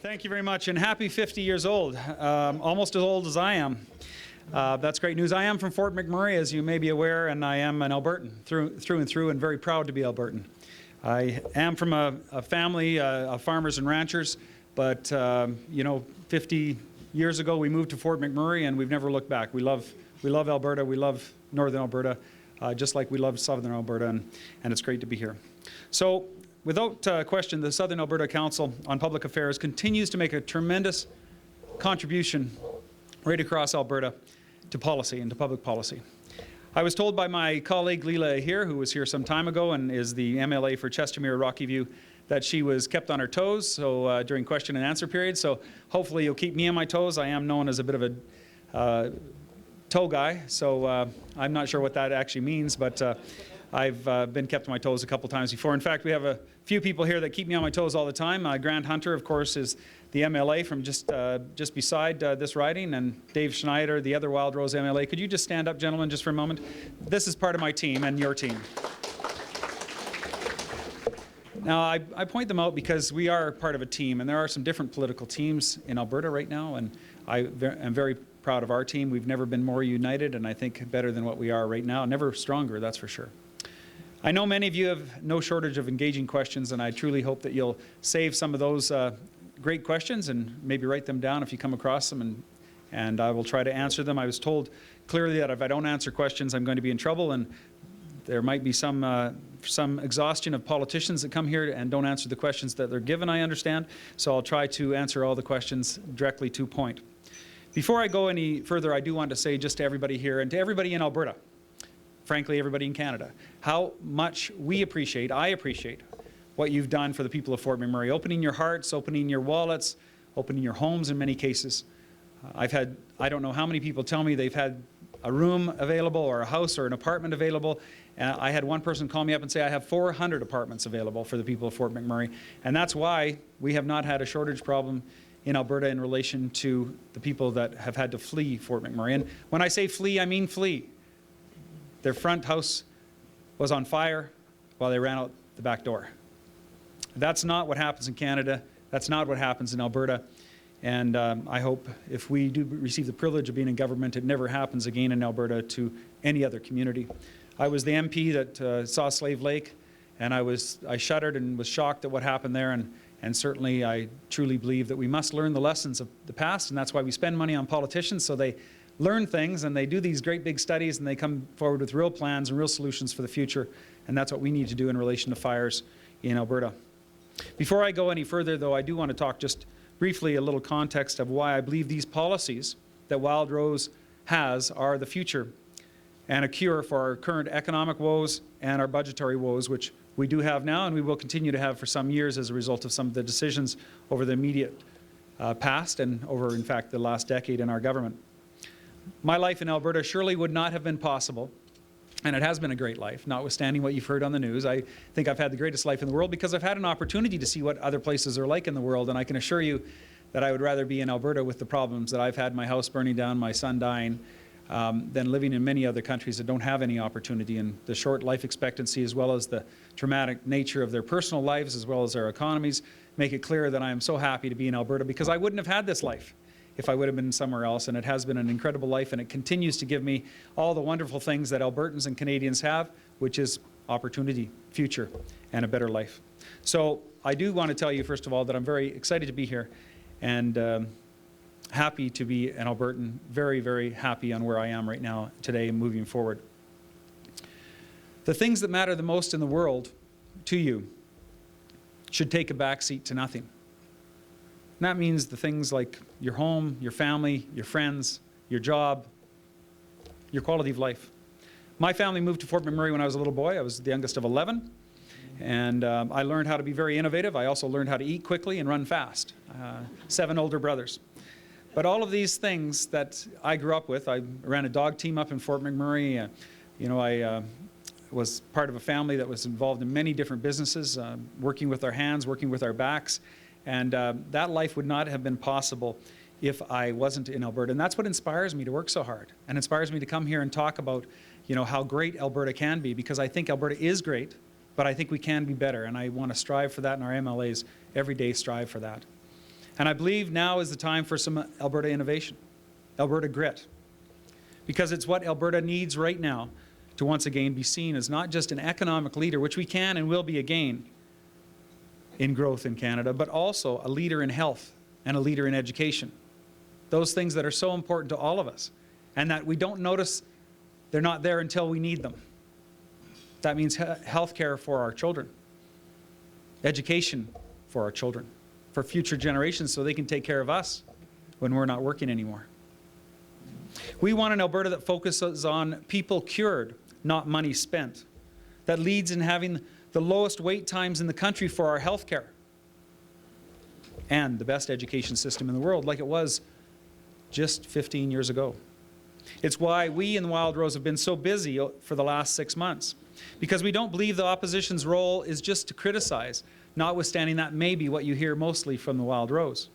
Thank you very much, and happy 50 years old, almost as old as I am. That's great news. I am from Fort McMurray, as you may be aware, and I am an Albertan through and through, and very proud to be Albertan. I am from a family of farmers and ranchers, but 50 years ago we moved to Fort McMurray, and we've never looked back. We love Alberta. We love Northern Alberta, just like we love Southern Alberta, and it's great to be here. So, without question, the Southern Alberta Council on Public Affairs continues to make a tremendous contribution right across Alberta to policy and to public policy. I was told by my colleague Leela here, who was here some time ago and is the MLA for Chestermere Rocky View, that she was kept on her toes during question and answer period. So hopefully you'll keep me on my toes. I am known as a bit of a toe guy, so I'm not sure what that actually means, but I've been kept on my toes a couple times before. In fact, we have a few people here that keep me on my toes all the time. Grant Hunter, of course, is the MLA from just beside this riding, and Dave Schneider, the other Wildrose MLA. Could you just stand up, gentlemen, just for a moment? This is part of my team and your team. Now, I point them out because we are part of a team, and there are some different political teams in Alberta right now, and I am very proud of our team. We've never been more united, and I think better than what we are right now. Never stronger, that's for sure. I know many of you have no shortage of engaging questions, and I truly hope that you'll save some of those great questions and maybe write them down if you come across them, and I will try to answer them. I was told clearly that if I don't answer questions, I'm going to be in trouble, and there might be some exhaustion of politicians that come here and don't answer the questions that they're given, I understand, so I'll try to answer all the questions directly to point. Before I go any further, I do want to say just to everybody here and to everybody in Alberta, frankly, everybody in Canada, how much I appreciate what you've done for the people of Fort McMurray, opening your hearts, opening your wallets, opening your homes in many cases. I've had, I don't know how many people tell me they've had a room available or a house or an apartment available. I had one person call me up and say, I have 400 apartments available for the people of Fort McMurray. And that's why we have not had a shortage problem in Alberta in relation to the people that have had to flee Fort McMurray. And when I say flee, I mean flee. Their front house was on fire while they ran out the back door. That's not what happens in Canada. That's not what happens in Alberta. And I hope if we do receive the privilege of being in government, it never happens again in Alberta to any other community. I was the MP that saw Slave Lake, and I shuddered and was shocked at what happened there. And certainly I truly believe that we must learn the lessons of the past, and that's why we spend money on politicians, so they learn things and they do these great big studies and they come forward with real plans and real solutions for the future, and that's what we need to do in relation to fires in Alberta. Before I go any further, though, I do want to talk just briefly a little context of why I believe these policies that Wildrose has are the future and a cure for our current economic woes and our budgetary woes, which we do have now and we will continue to have for some years as a result of some of the decisions over the immediate past and over, in fact, the last decade in our government. My life in Alberta surely would not have been possible, and it has been a great life, notwithstanding what you've heard on the news. I think I've had the greatest life in the world because I've had an opportunity to see what other places are like in the world, and I can assure you that I would rather be in Alberta with the problems that I've had, my house burning down, my son dying, than living in many other countries that don't have any opportunity, and the short life expectancy as well as the traumatic nature of their personal lives as well as their economies make it clear that I am so happy to be in Alberta because I wouldn't have had this life if I would have been somewhere else, and it has been an incredible life, and it continues to give me all the wonderful things that Albertans and Canadians have, which is opportunity, future, and a better life. So I do want to tell you, first of all, that I'm very excited to be here and happy to be an Albertan, very, very happy on where I am right now today and moving forward. The things that matter the most in the world to you should take a backseat to nothing. And that means the things like your home, your family, your friends, your job, your quality of life. My family moved to Fort McMurray when I was a little boy. I was the youngest of 11. And I learned how to be very innovative. I also learned how to eat quickly and run fast. 7 older brothers. But all of these things that I grew up with, I ran a dog team up in Fort McMurray. I was part of a family that was involved in many different businesses, working with our hands, working with our backs. And that life would not have been possible if I wasn't in Alberta. And that's what inspires me to work so hard and inspires me to come here and talk about, how great Alberta can be, because I think Alberta is great, but I think we can be better. And I want to strive for that, and our MLAs every day strive for that. And I believe now is the time for some Alberta innovation, Alberta grit, because it's what Alberta needs right now to once again be seen as not just an economic leader, which we can and will be again in growth in Canada, but also a leader in health and a leader in education. Those things that are so important to all of us, and that we don't notice they're not there until we need them. That means health care for our children, education for our children, for future generations so they can take care of us when we're not working anymore. We want an Alberta that focuses on people cured, not money spent, that leads in having the lowest wait times in the country for our health care, and the best education system in the world, like it was just 15 years ago. It's why we in the Wildrose have been so busy for the last 6 months, because we don't believe the opposition's role is just to criticize, notwithstanding that may be what you hear mostly from the Wildrose.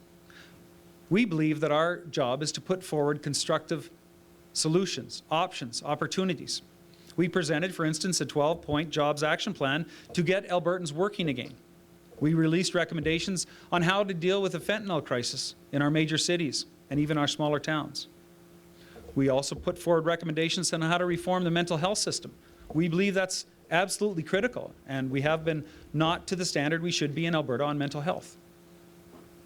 We believe that our job is to put forward constructive solutions, options, opportunities. We presented, for instance, a 12-point jobs action plan to get Albertans working again. We released recommendations on how to deal with the fentanyl crisis in our major cities and even our smaller towns. We also put forward recommendations on how to reform the mental health system. We believe that's absolutely critical, and we have been not to the standard we should be in Alberta on mental health.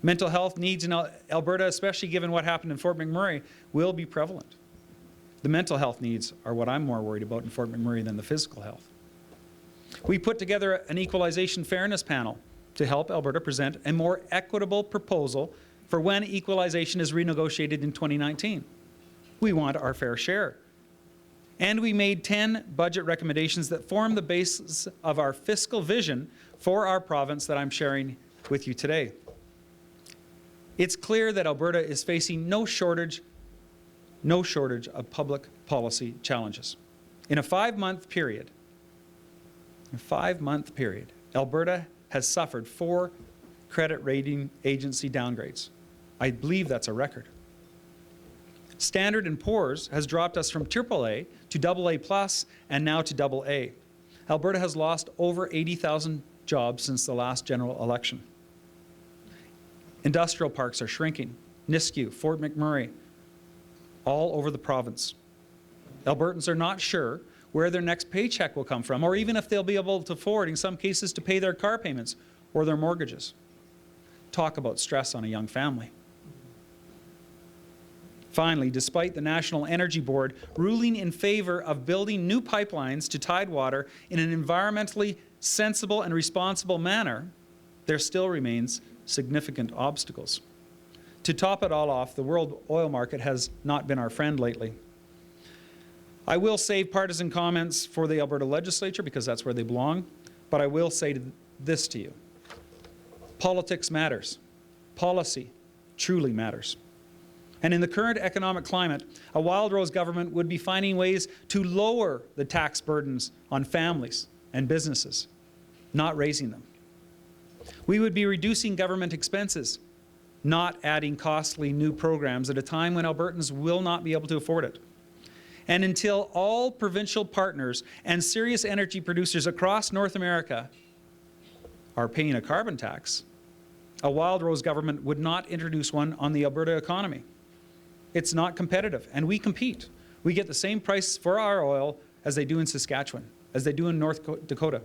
Mental health needs in Alberta, especially given what happened in Fort McMurray, will be prevalent. The mental health needs are what I'm more worried about in Fort McMurray than the physical health. We put together an equalization fairness panel to help Alberta present a more equitable proposal for when equalization is renegotiated in 2019. We want our fair share. And we made 10 budget recommendations that form the basis of our fiscal vision for our province that I'm sharing with you today. It's clear that Alberta is facing no shortage of public policy challenges. In a 5-month period, Alberta has suffered 4 credit rating agency downgrades. I believe that's a record. Standard & Poor's has dropped us from AAA to AA+, and now to AA. Alberta has lost over 80,000 jobs since the last general election. Industrial parks are shrinking. Nisku, Fort McMurray, all over the province. Albertans are not sure where their next paycheck will come from, or even if they'll be able to afford, in some cases, to pay their car payments or their mortgages. Talk about stress on a young family. Finally, despite the National Energy Board ruling in favor of building new pipelines to Tidewater in an environmentally sensible and responsible manner, there still remains significant obstacles. To top it all off, the world oil market has not been our friend lately. I will save partisan comments for the Alberta legislature because that's where they belong, but I will say this to you. Politics matters. Policy truly matters. And in the current economic climate, a Wildrose government would be finding ways to lower the tax burdens on families and businesses, not raising them. We would be reducing government expenses, not adding costly new programs at a time when Albertans will not be able to afford it. And until all provincial partners and serious energy producers across North America are paying a carbon tax, a Wildrose government would not introduce one on the Alberta economy. It's not competitive, and we compete. We get the same price for our oil as they do in Saskatchewan, as they do in North Dakota.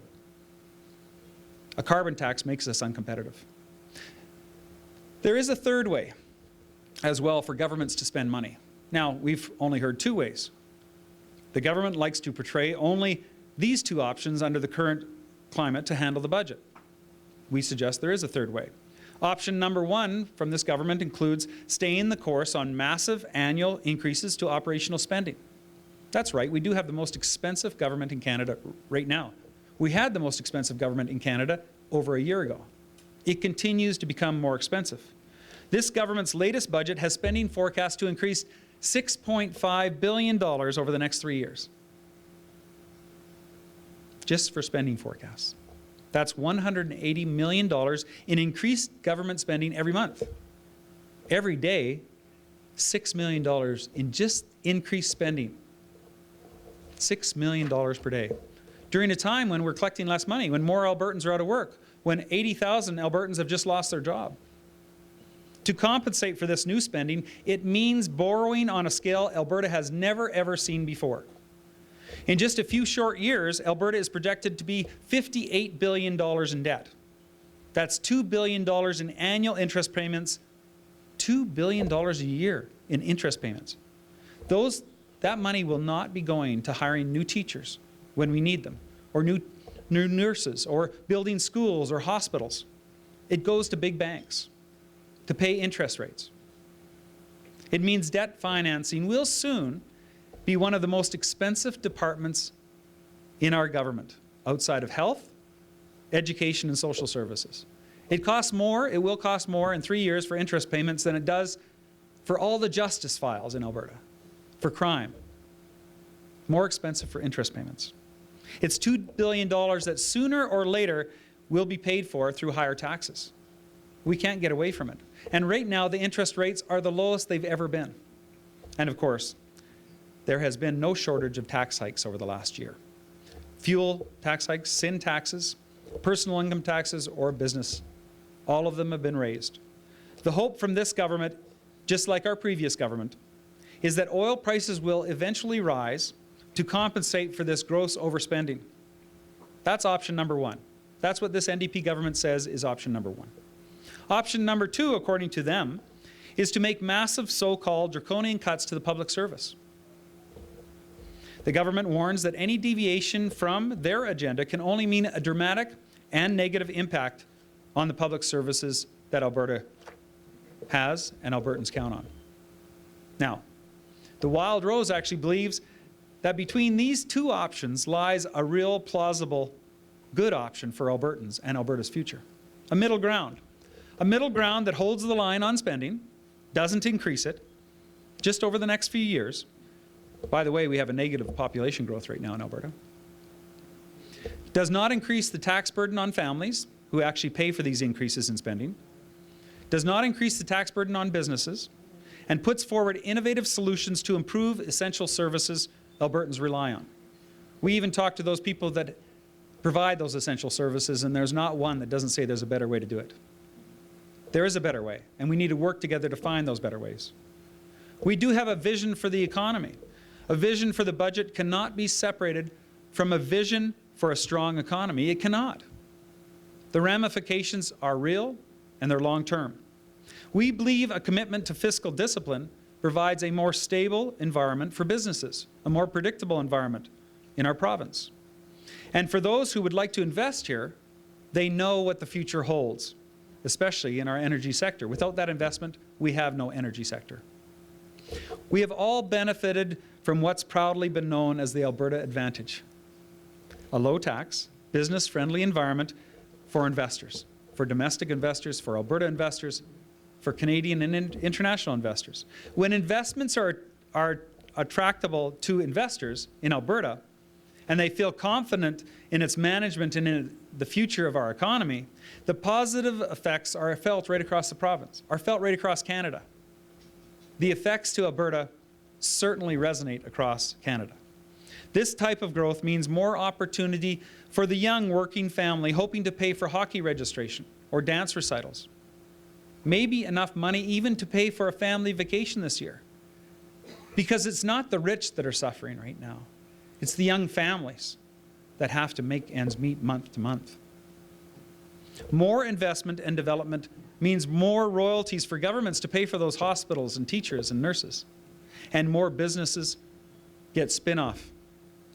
A carbon tax makes us uncompetitive. There is a third way as well for governments to spend money. Now, we've only heard 2 ways. The government likes to portray only these 2 options under the current climate to handle the budget. We suggest there is a third way. Option number 1 from this government includes staying the course on massive annual increases to operational spending. That's right, we do have the most expensive government in Canada right now. We had the most expensive government in Canada over a year ago. It continues to become more expensive. This government's latest budget has spending forecast to increase $6.5 billion over the next 3 years. Just for spending forecasts. That's $180 million in increased government spending every month. Every day, $6 million in just increased spending. $6 million per day. During a time when we're collecting less money, when more Albertans are out of work, when 80,000 Albertans have just lost their job. To compensate for this new spending, it means borrowing on a scale Alberta has never ever seen before. In just a few short years, Alberta is projected to be $58 billion in debt. That's $2 billion in annual interest payments, $2 billion a year in interest payments. That money will not be going to hiring new teachers when we need them, or new nurses, or building schools or hospitals. It goes to big banks to pay interest rates. It means debt financing will soon be one of the most expensive departments in our government, outside of health, education, and social services. It will cost more in 3 years for interest payments than it does for all the justice files in Alberta, for crime. More expensive for interest payments. It's $2 billion that sooner or later will be paid for through higher taxes. We can't get away from it. And right now, the interest rates are the lowest they've ever been. And of course, there has been no shortage of tax hikes over the last year. Fuel tax hikes, sin taxes, personal income taxes, or business. All of them have been raised. The hope from this government, just like our previous government, is that oil prices will eventually rise to compensate for this gross overspending. That's option number one. That's what this NDP government says is option number one. Option number two, according to them, is to make massive so-called draconian cuts to the public service. The government warns that any deviation from their agenda can only mean a dramatic and negative impact on the public services that Alberta has and Albertans count on. Now, the Wildrose actually believes that between these two options lies a real plausible good option for Albertans and Alberta's future. A middle ground. A middle ground that holds the line on spending, doesn't increase it, just over the next few years. By the way, we have a negative population growth right now in Alberta. Does not increase the tax burden on families who actually pay for these increases in spending. Does not increase the tax burden on businesses, and puts forward innovative solutions to improve essential services Albertans rely on. We even talk to those people that provide those essential services, and there's not one that doesn't say there's a better way to do it. There is a better way, and we need to work together to find those better ways. We do have a vision for the economy. A vision for the budget cannot be separated from a vision for a strong economy. It cannot. The ramifications are real and they're long-term. We believe a commitment to fiscal discipline provides a more stable environment for businesses, a more predictable environment in our province. And for those who would like to invest here, they know what the future holds, especially in our energy sector. Without that investment, we have no energy sector. We have all benefited from what's proudly been known as the Alberta Advantage, a low-tax, business-friendly environment for investors, for domestic investors, for Alberta investors, for Canadian and international investors. When investments are attractable to investors in Alberta, and they feel confident in its management and in the future of our economy, the positive effects are felt right across the province, are felt right across Canada. The effects to Alberta certainly resonate across Canada. This type of growth means more opportunity for the young working family hoping to pay for hockey registration or dance recitals. Maybe enough money even to pay for a family vacation this year. Because it's not the rich that are suffering right now. It's the young families that have to make ends meet month to month. More investment and development means more royalties for governments to pay for those hospitals and teachers and nurses. And more businesses get spin-off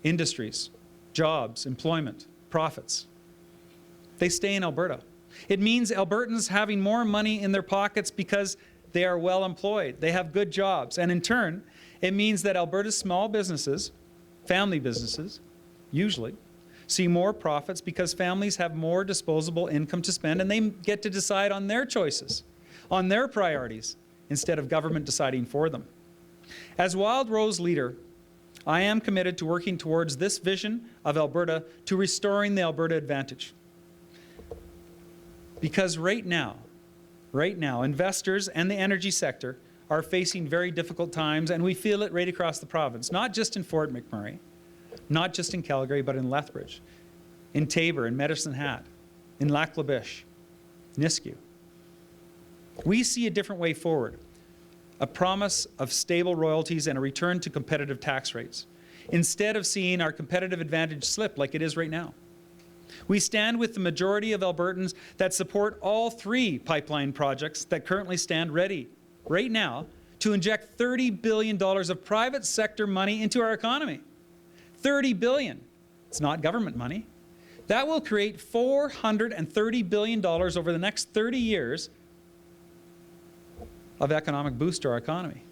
industries, jobs, employment, profits. They stay in Alberta. It means Albertans having more money in their pockets because they are well employed, they have good jobs, and in turn, it means that Alberta's small businesses, family businesses, usually, see more profits because families have more disposable income to spend and they get to decide on their choices, on their priorities, instead of government deciding for them. As Wildrose leader, I am committed to working towards this vision of Alberta to restoring the Alberta Advantage. Because right now, investors and the energy sector are facing very difficult times, and we feel it right across the province, not just in Fort McMurray, not just in Calgary, but in Lethbridge, in Taber, in Medicine Hat, in Lac La Biche, Nisku. We see a different way forward, a promise of stable royalties and a return to competitive tax rates, instead of seeing our competitive advantage slip like it is right now. We stand with the majority of Albertans that support all 3 pipeline projects that currently stand ready right now to inject $30 billion of private sector money into our economy. $30 billion. It's not government money. That will create $430 billion over the next 30 years of economic boost to our economy.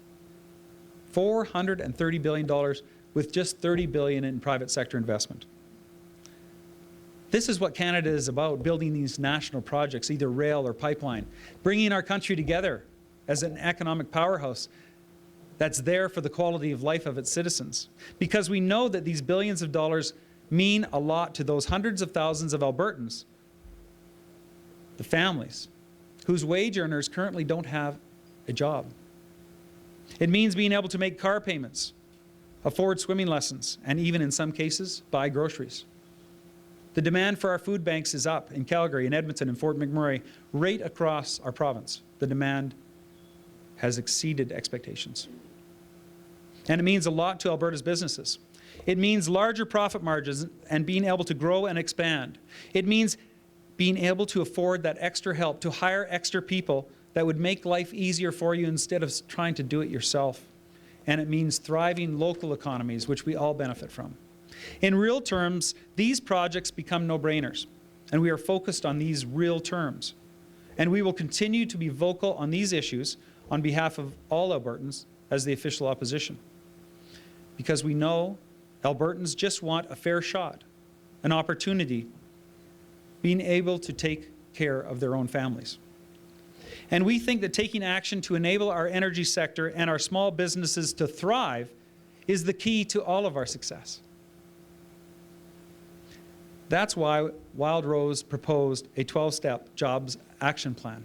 $430 billion with just $30 billion in private sector investment. This is what Canada is about, building these national projects, either rail or pipeline, bringing our country together as an economic powerhouse that's there for the quality of life of its citizens. Because we know that these billions of dollars mean a lot to those hundreds of thousands of Albertans, the families, whose wage earners currently don't have a job. It means being able to make car payments, afford swimming lessons, and even in some cases, buy groceries. The demand for our food banks is up in Calgary, in Edmonton, and Fort McMurray, right across our province. The demand has exceeded expectations. And it means a lot to Alberta's businesses. It means larger profit margins and being able to grow and expand. It means being able to afford that extra help, to hire extra people that would make life easier for you instead of trying to do it yourself. And it means thriving local economies, which we all benefit from. In real terms, these projects become no-brainers, and we are focused on these real terms. And we will continue to be vocal on these issues on behalf of all Albertans as the official opposition. Because we know Albertans just want a fair shot, an opportunity, being able to take care of their own families. And we think that taking action to enable our energy sector and our small businesses to thrive is the key to all of our success. That's why Wildrose proposed a 12-step jobs action plan.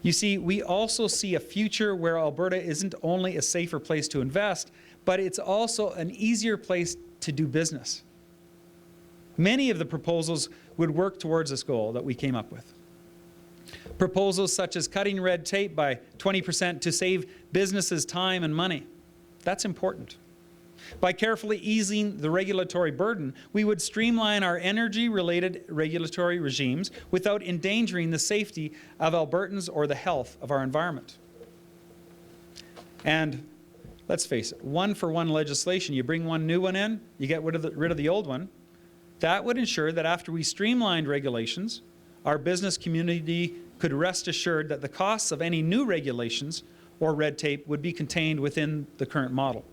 You see, we also see a future where Alberta isn't only a safer place to invest, but it's also an easier place to do business. Many of the proposals would work towards this goal that we came up with. Proposals such as cutting red tape by 20% to save businesses time and money. That's important. By carefully easing the regulatory burden, we would streamline our energy-related regulatory regimes without endangering the safety of Albertans or the health of our environment. And let's face it, one-for-one legislation. You bring one new one in, you get rid of the old one. That would ensure that after we streamlined regulations, our business community could rest assured that the costs of any new regulations or red tape would be contained within the current model.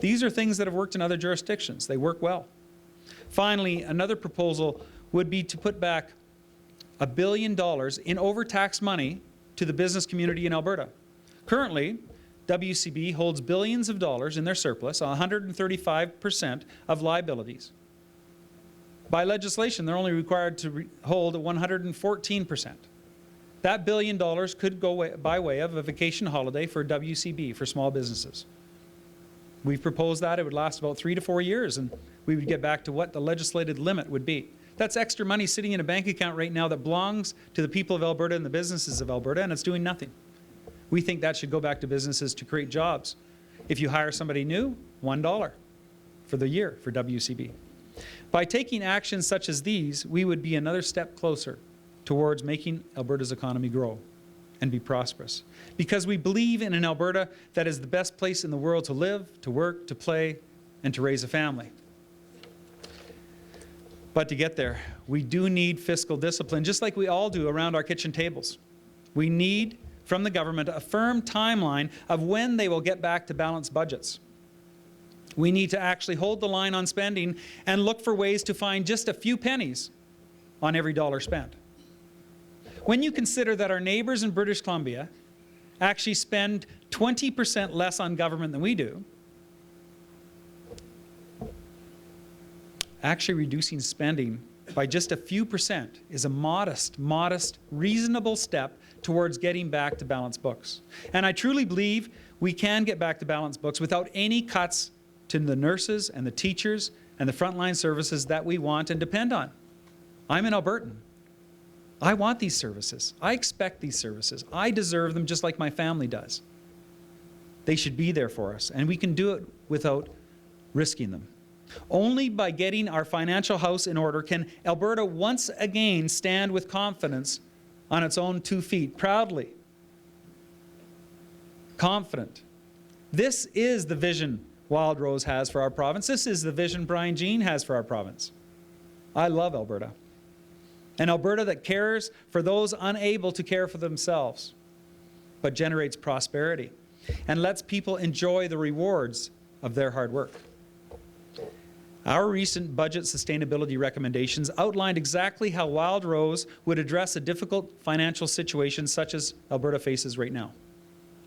These are things that have worked in other jurisdictions. They work well. Finally, another proposal would be to put back $1 billion in overtaxed money to the business community in Alberta. Currently, WCB holds billions of dollars in their surplus, 135% of liabilities. By legislation, they're only required to hold 114%. That $1 billion could go by way of a vacation holiday for WCB, for small businesses. We've proposed that it would last about 3 to 4 years, and we would get back to what the legislated limit would be. That's extra money sitting in a bank account right now that belongs to the people of Alberta and the businesses of Alberta, and it's doing nothing. We think that should go back to businesses to create jobs. If you hire somebody new, $1 for the year for WCB. By taking actions such as these, we would be another step closer towards making Alberta's economy grow and be prosperous. Because we believe in an Alberta that is the best place in the world to live, to work, to play, and to raise a family. But to get there, we do need fiscal discipline, just like we all do around our kitchen tables. We need, from the government, a firm timeline of when they will get back to balanced budgets. We need to actually hold the line on spending and look for ways to find just a few pennies on every dollar spent. When you consider that our neighbors in British Columbia actually spend 20% less on government than we do, actually reducing spending by just a few percent is a modest, reasonable step towards getting back to balanced books. And I truly believe we can get back to balanced books without any cuts to the nurses and the teachers and the frontline services that we want and depend on. I'm an Albertan. I want these services. I expect these services. I deserve them just like my family does. They should be there for us, and we can do it without risking them. Only by getting our financial house in order can Alberta once again stand with confidence on its own 2 feet, proudly, confident. This is the vision Wildrose has for our province. This is the vision Brian Jean has for our province. I love Alberta. An Alberta that cares for those unable to care for themselves, but generates prosperity and lets people enjoy the rewards of their hard work. Our recent budget sustainability recommendations outlined exactly how Wildrose would address a difficult financial situation such as Alberta faces right now.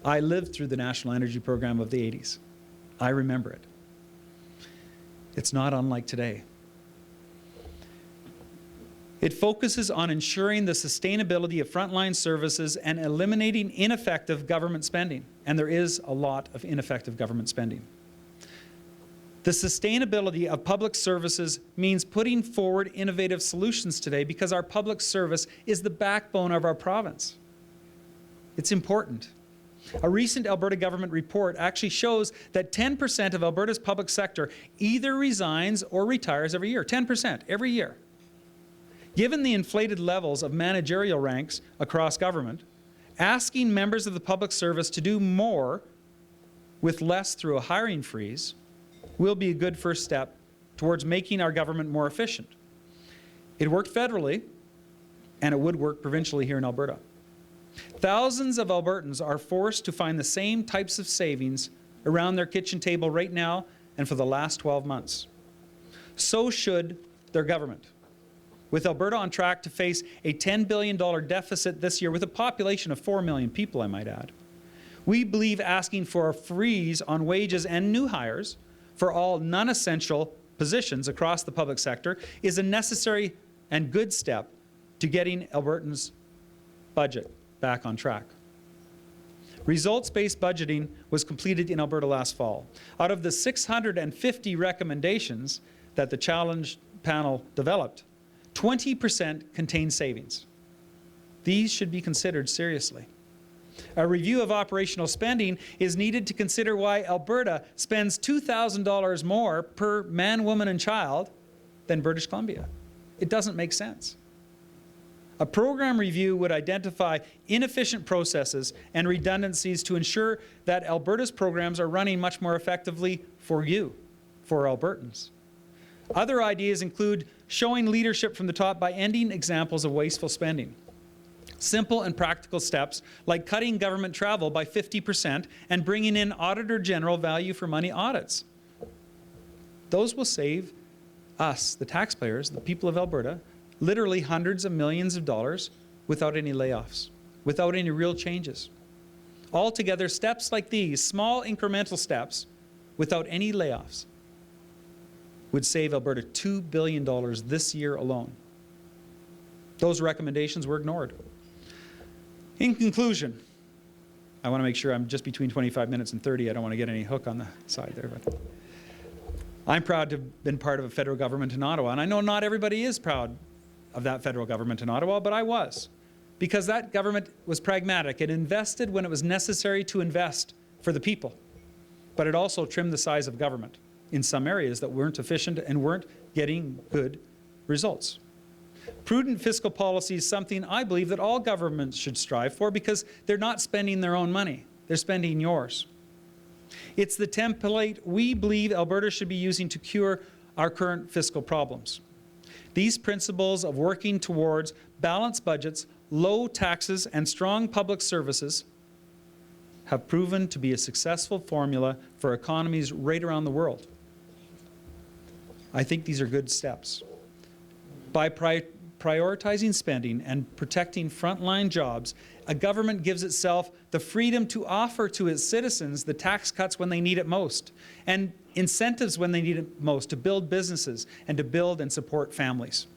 I lived through the National Energy Program of the 80s. I remember it. It's not unlike today. It focuses on ensuring the sustainability of frontline services and eliminating ineffective government spending. And there is a lot of ineffective government spending. The sustainability of public services means putting forward innovative solutions today because our public service is the backbone of our province. It's important. A recent Alberta government report actually shows that 10% of Alberta's public sector either resigns or retires every year. 10% every year. Given the inflated levels of managerial ranks across government, asking members of the public service to do more with less through a hiring freeze will be a good first step towards making our government more efficient. It worked federally, and it would work provincially here in Alberta. Thousands of Albertans are forced to find the same types of savings around their kitchen table right now and for the last 12 months. So should their government. With Alberta on track to face a $10 billion deficit this year with a population of 4 million people, I might add, we believe asking for a freeze on wages and new hires for all non-essential positions across the public sector is a necessary and good step to getting Albertans' budget back on track. Results-based budgeting was completed in Alberta last fall. Out of the 650 recommendations that the challenge panel developed, 20% contain savings. These should be considered seriously. A review of operational spending is needed to consider why Alberta spends $2,000 more per man, woman, and child than British Columbia. It doesn't make sense. A program review would identify inefficient processes and redundancies to ensure that Alberta's programs are running much more effectively for you, for Albertans. Other ideas include showing leadership from the top by ending examples of wasteful spending. Simple and practical steps like cutting government travel by 50% and bringing in Auditor General value for money audits. Those will save us, the taxpayers, the people of Alberta, literally hundreds of millions of dollars without any layoffs, without any real changes. Altogether, steps like these, small incremental steps, without any layoffs, would save Alberta $2 billion this year alone. Those recommendations were ignored. In conclusion, I want to make sure I'm just between 25 minutes and 30. I don't want to get any hook on the side there. But I'm proud to have been part of a federal government in Ottawa, and I know not everybody is proud of that federal government in Ottawa, but I was. Because that government was pragmatic. It invested when it was necessary to invest for the people. But it also trimmed the size of government in some areas that weren't efficient and weren't getting good results. Prudent fiscal policy is something I believe that all governments should strive for because they're not spending their own money. They're spending yours. It's the template we believe Alberta should be using to cure our current fiscal problems. These principles of working towards balanced budgets, low taxes, and strong public services have proven to be a successful formula for economies right around the world. I think these are good steps. By prioritizing spending and protecting frontline jobs, a government gives itself the freedom to offer to its citizens the tax cuts when they need it most, and incentives when they need it most to build businesses and to build and support families.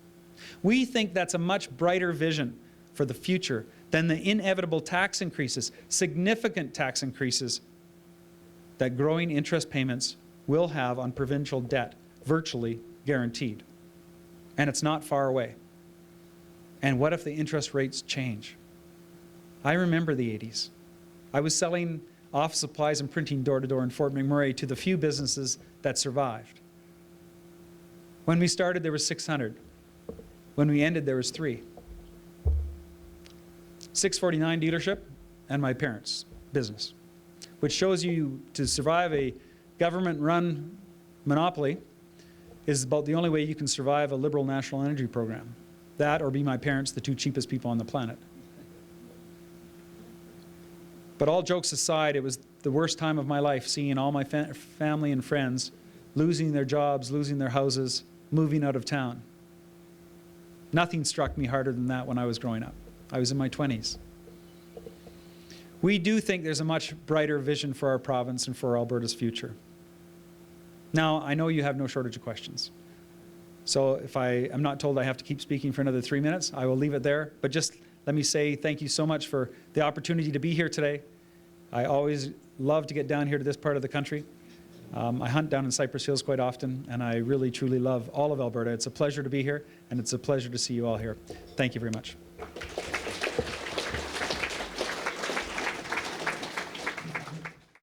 We think that's a much brighter vision for the future than the inevitable tax increases, significant tax increases that growing interest payments will have on provincial debt, virtually guaranteed. And it's not far away. And what if the interest rates change? I remember the 80s. I was selling office supplies and printing door-to-door in Fort McMurray to the few businesses that survived. When we started, there were 600. When we ended, there was 3. 649 dealership and my parents' business, which shows you to survive a government-run monopoly is about the only way you can survive a liberal national energy program. That or be my parents, the 2 cheapest people on the planet. But all jokes aside, it was the worst time of my life, seeing all my family and friends losing their jobs, losing their houses, moving out of town. Nothing struck me harder than that when I was growing up. I was in my 20s. We do think there's a much brighter vision for our province and for Alberta's future. Now, I know you have no shortage of questions. So if I am not told I have to keep speaking for another 3 minutes, I will leave it there. But just let me say thank you so much for the opportunity to be here today. I always love to get down here to this part of the country. I hunt down in Cypress Hills quite often, and I really, truly love all of Alberta. It's a pleasure to be here, and it's a pleasure to see you all here. Thank you very much.